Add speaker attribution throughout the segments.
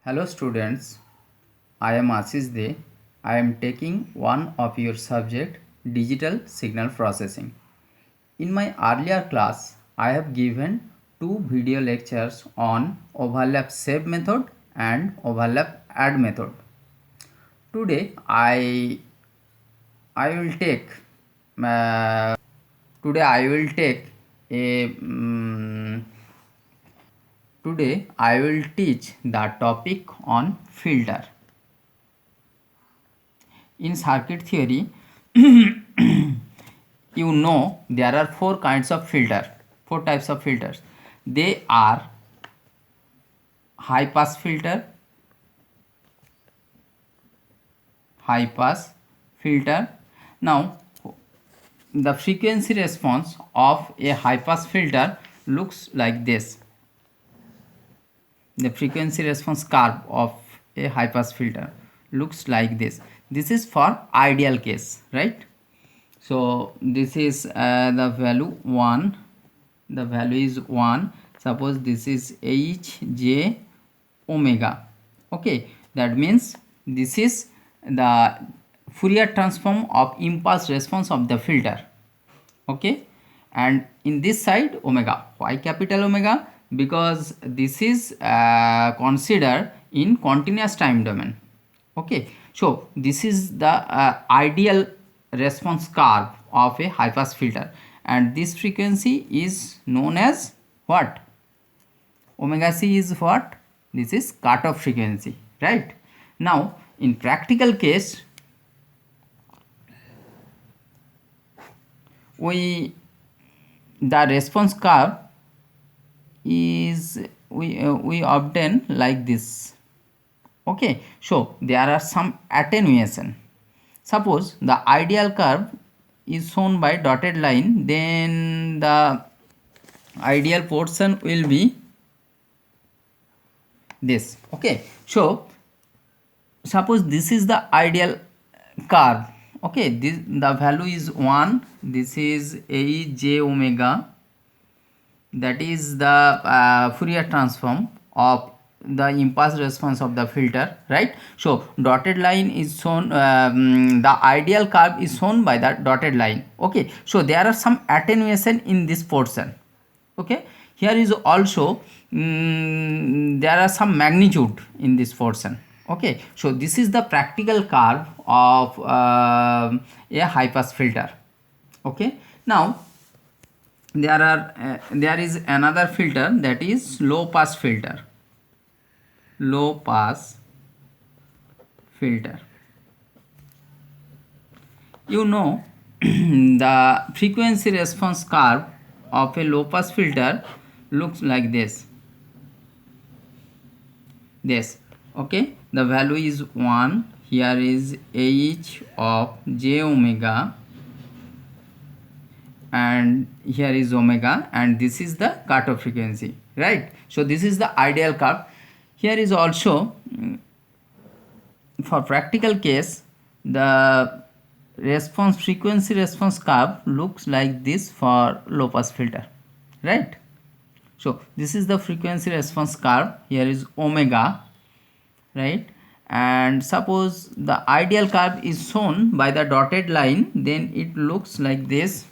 Speaker 1: Hello students, I am Ashish De. I am taking one of your subject digital signal processing. In my earlier class, I have given two video lectures on overlap save method and overlap add method. Today I will take today I will take a today I will teach the topic on filter. In circuit theory, you know there are four types of filters. They are high pass filter, now the frequency response of a high pass filter looks like this. The frequency response curve of a high pass filter looks like this. This is for ideal case, right? So this is the value 1, the value is 1. Suppose this is h j omega. Okay, that means this is the Fourier transform of impulse response of the filter. Okay, and in this side omega. Why capital omega? Because this is considered in continuous time domain. Okay, so this is the ideal response curve of a high pass filter, and this frequency is known as what? Omega c is what? This is cutoff frequency, right? Now in practical case, the response curve is we obtain like this. Okay, so there are some attenuation. Suppose the ideal curve is shown by dotted line, then the ideal portion will be this. Okay, so suppose this is the ideal curve. Okay, the value is 1. This is a j omega, that is the Fourier transform of the impulse response of the filter, right? So dotted line is shown, the ideal curve is shown by the dotted line. Okay, so there are some attenuation in this portion. Okay, here is also there are some magnitude in this portion. Okay, so this is the practical curve of a high pass filter. Okay, now there is another filter, that is low pass filter. You know the frequency response curve of a low pass filter looks like this. Okay, the value is 1. Here is h of j omega, and here is omega, and this is the cutoff frequency, right? So this is the ideal curve. Here is also for practical case, the frequency response curve looks like this for low pass filter, right? So this is the frequency response curve. Here is omega, right? And suppose the ideal curve is shown by the dotted line, then it looks like this.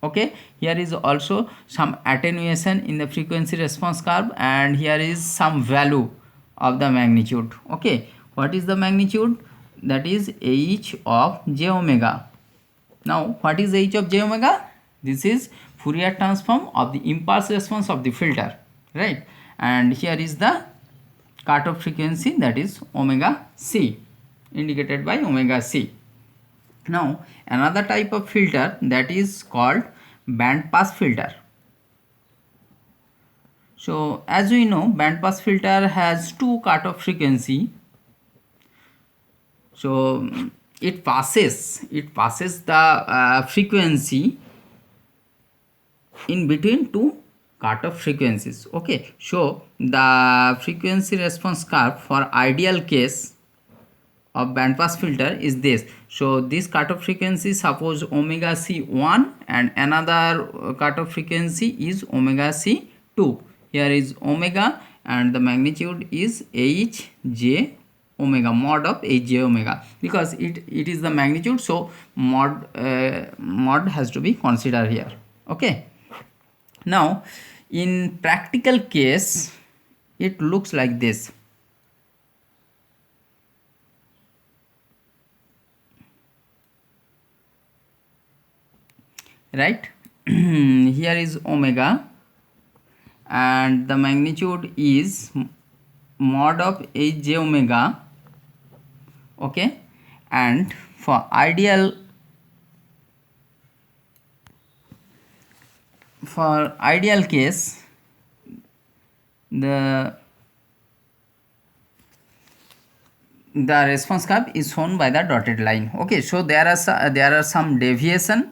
Speaker 1: Okay, here is also some attenuation in the frequency response curve, and here is some value of the magnitude. Okay, what is the magnitude? That is h of j omega. Now what is h of j omega? This is Fourier transform of the impulse response of the filter, right? And here is the cutoff frequency, that is omega c, indicated by omega c. Now another type of filter, that is called band pass filter. So as we know, band pass filter has two cutoff frequency. So it passes the frequency in between two cutoff frequencies. Okay, so the frequency response curve for ideal case of band pass filter is this. So this cutoff frequency, suppose omega c1, and another cutoff frequency is omega c2. Here is omega and the magnitude is Hj omega, mod of Hj omega, because it is the magnitude, so mod has to be considered here. Okay. Now in practical case it looks like this, right? Here is omega and the magnitude is mod of Hj omega. Okay, and for ideal case the response curve is shown by the dotted line. Okay, so there are some deviation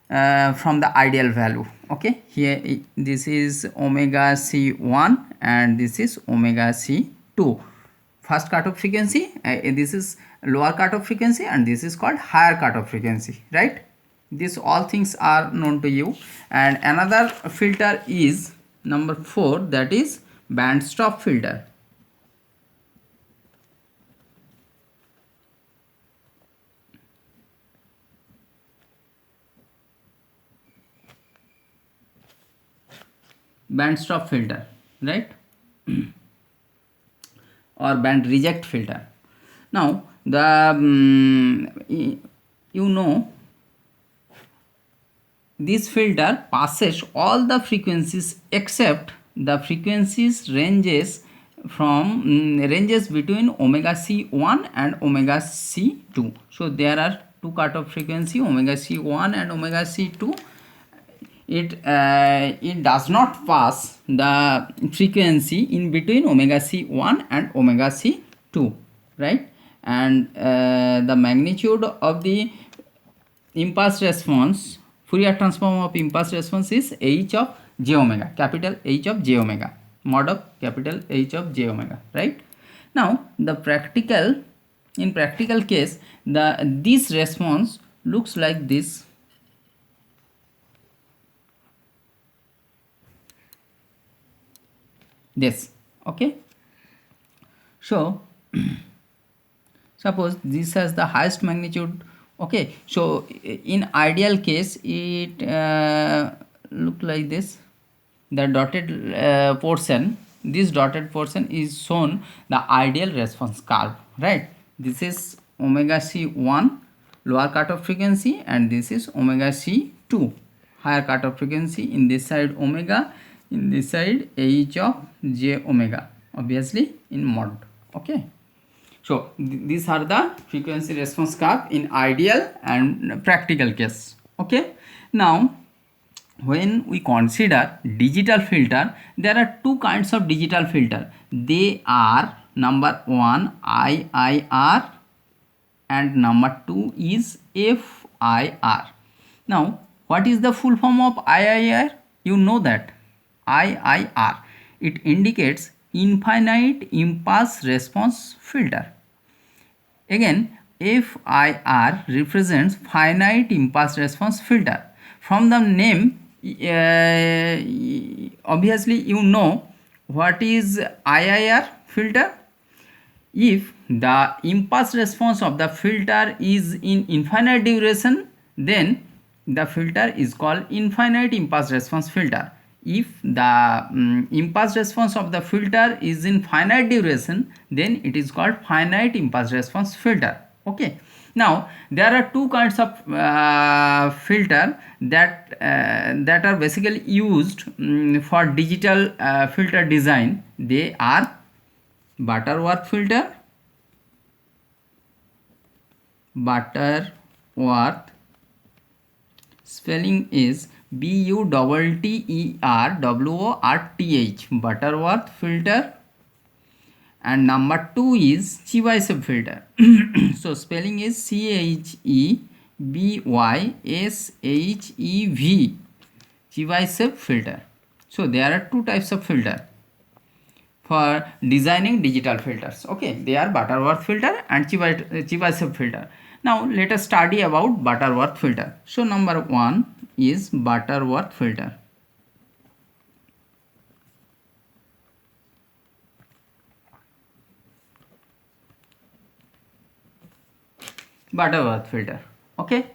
Speaker 1: from the ideal value. Okay, here this is omega c1 and this is omega c2, first cutoff frequency. This is lower cutoff frequency and this is called higher cutoff frequency, right? These all things are known to you. And another filter is number 4, that is band stop filter. Band stop filter, right? Or band reject filter. Now the this filter passes all the frequencies except the frequencies ranges between omega c1 and omega c2. So there are two cutoff frequency, omega c1 and omega c2. It does not pass the frequency in between omega c1 and omega c2, right? And the magnitude of the impulse response, Fourier transform of impulse response is h of j omega, capital H of j omega, mod of capital H of j omega, right? Now in practical case this response looks like this. Okay, so suppose this has the highest magnitude. Okay, so in ideal case it look like this. The dotted portion, this dotted portion is shown the ideal response curve, right? This is omega c1 lower cutoff frequency and this is omega c2 higher cutoff frequency. In this side omega, in this side H of j omega, obviously in mod. Okay, so these are the frequency response curve in ideal and practical case. Okay, now when we consider digital filter, there are two kinds of digital filter. They are number 1 IIR and number 2 is FIR. Now what is the full form of IIR? You know that IIR, it indicates infinite impulse response filter. Again FIR represents finite impulse response filter. From the name obviously you know what is IIR filter. If the impulse response of the filter is in infinite duration, then the filter is called infinite impulse response filter. If the impulse response of the filter is in finite duration, then it is called finite impulse response filter. Okay, now there are two kinds of filter that are basically used for digital filter design. They are Butterworth filter, Butterworth, spelling is Butterworth, Butterworth filter, and number 2 is Chebyshev filter. So spelling is Chebyshev, Chebyshev filter. So there are two types of filter for designing digital filters. Okay, they are Butterworth filter and Chebyshev filter. Now let us study about Butterworth filter. So number 1 is Butterworth filter. Butterworth filter. Okay.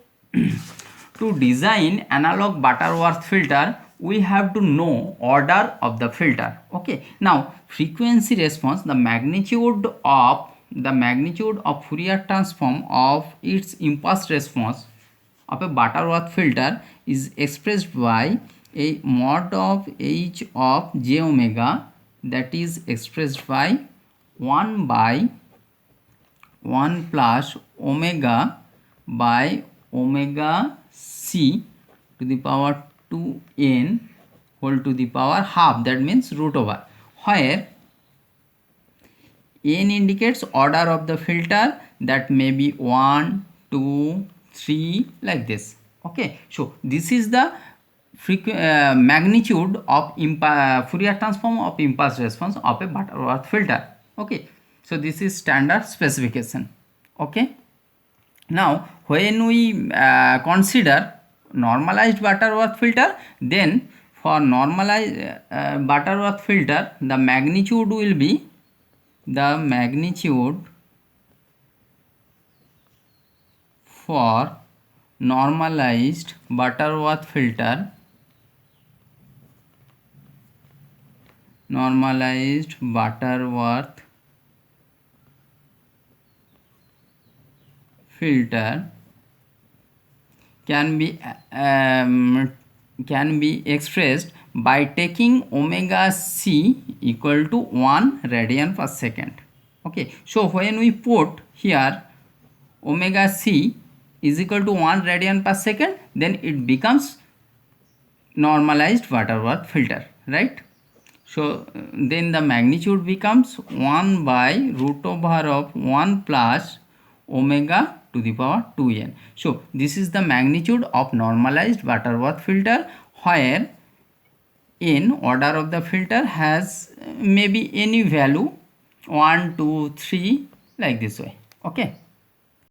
Speaker 1: To design analog Butterworth filter, we have to know order of the filter. Okay. Now frequency response, the magnitude of Fourier transform of its impulse response of a Butterworth filter is expressed by a mod of h of j omega, that is expressed by 1 by 1 plus omega by omega c to the power 2n whole to the power half, that means root over, where n indicates order of the filter, that may be 1, 2, 3 like this. Okay, so this is the magnitude of Fourier transform of impulse response of a Butterworth filter. Okay, so this is standard specification. Okay, now when we consider normalized Butterworth filter, then for normalized Butterworth filter, the magnitude will be for normalized Butterworth filter can be expressed by taking omega c equal to 1 radian per second. Okay, so when we put here omega c is equal to 1 radian per second, then it becomes normalized Butterworth filter, right? So then the magnitude becomes 1 by root over of 1 plus omega to the power 2n. So this is the magnitude of normalized Butterworth filter, where n order of the filter has maybe any value 1, 2, 3 like this way. Okay.